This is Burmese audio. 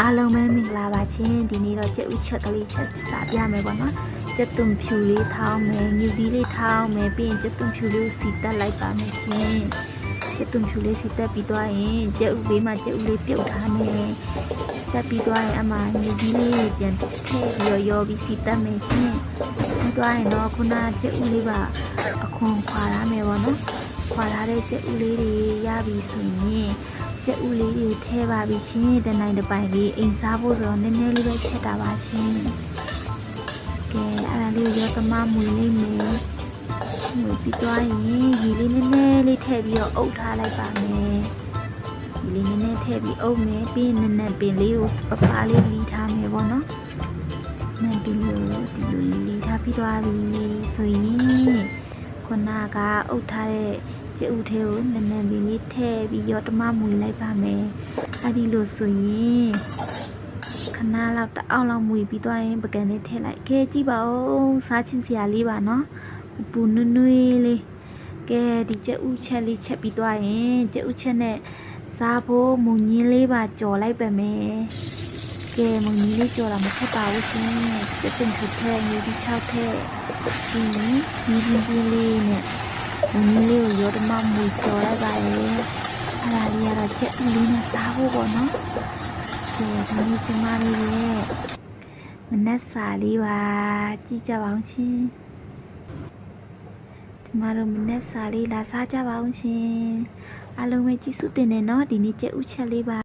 အားလုံးပဲမင်္ဂလာပါရှင်ဒီနေ့တော့ကြက်ဥချက်ကလေးချက်စားပြမယ်ပေါ့နော်ကြက်သွန်ဖြူလေးထောင်းမယ်ငြူသီးလေးထောင်းမယ်ပြီးရင်ကြက်သွန်ဖြူလေးကိုစီတက်လိုက်ပါမယ်ရှင်ကြက်သွန်ဖြူလေးစီတက်ပြီးသွားရင်ကြက်ဥဘေးမှာကြက်ဥလေးပြုတ်ထားမယ်တက်ပြီးသွားရင်အမှငြူသီးလေးကိုပြန်ထည့်ပြီးရောပြီးစီတက်မယ်ရှင်ပြီးသွားရင်တော့ခုနကြက်ဥလေးပါအခွန်ခွာရမယ်ပေါ့နော်ခွာထားတဲ့ကြက်ဥလေးတွေရပြီဆိုရင်ကြက်ဥလေးတွေထဲပါပြီရှင်တနိုင်တစ်ပိုင်လေးအိမ်စားဖို့ဆိုတော့နည်းနည်းလေးပဲချက်တာပါရှင်ကဲအဲ့ဒါလေးရောသမမွေလေးမယ်မွေပြီးသွားရင်ရေလေးနည်းနည်းလေးထည့်ပြီးတော့အုပ်ထားလိုက်ပါမယ်ဒီလေးနည်းနည်းထည့်ပြီးအုပ်မယ်ပြီးရင်နည်းနည်းပင်လေးကိုပပလေးလီးထားမယ်ပေါ့နော်နည်းဒီလိုလီးထားပြီးသွားပြီဆိုရင်ခုနကအုပ်ထားတဲ့ကျဥထဲကိုနည်းနည်းလေးထည့်ပြီးရောတမမွေလိုက်ပါမယ်အဲ့ဒီလိုဆိုရင်ခဏလောက်တအောင်လောက်မွေပြီးသွားရင်ပကံလေးထည့်လိုက်ခဲကြည့်ပါဦးစားချင်းစရာလေးပါနော်ပူနွေ့နွေ့လေးကဲဒီကျဥချက်လေးချက်ပြီးသွားရင်ကျဥချက်နဲ့စားဖို့မုံညင်းလေးပါကြော်လိုက်ပါမယ်ကဲမုံညင်းလေးကြော်တာမချက်ပါဘူးရှင်ကျတင်ထည့်နေပြီး၆ထည့်ဒီလေးနဲ့မင်းလေးကိုရောတမမူကြော်လိုက်ပါလေအဲ့ဒါလေးကတော့ချက်ဥလေးနဲ့စားဖို့ပေါ့နော်ဒီနေ့ကျမလေးရဲ့မနက်စာလေးပါကြည့်ကြပါအောင်ရှင်ကျမတို့မနက်စာလေးလာစားကြပါအောင်ရှင်အားလုံးပဲကြည့်စုတင်နေနော်ဒီနေ့ချက်ဥချက်လေးပါ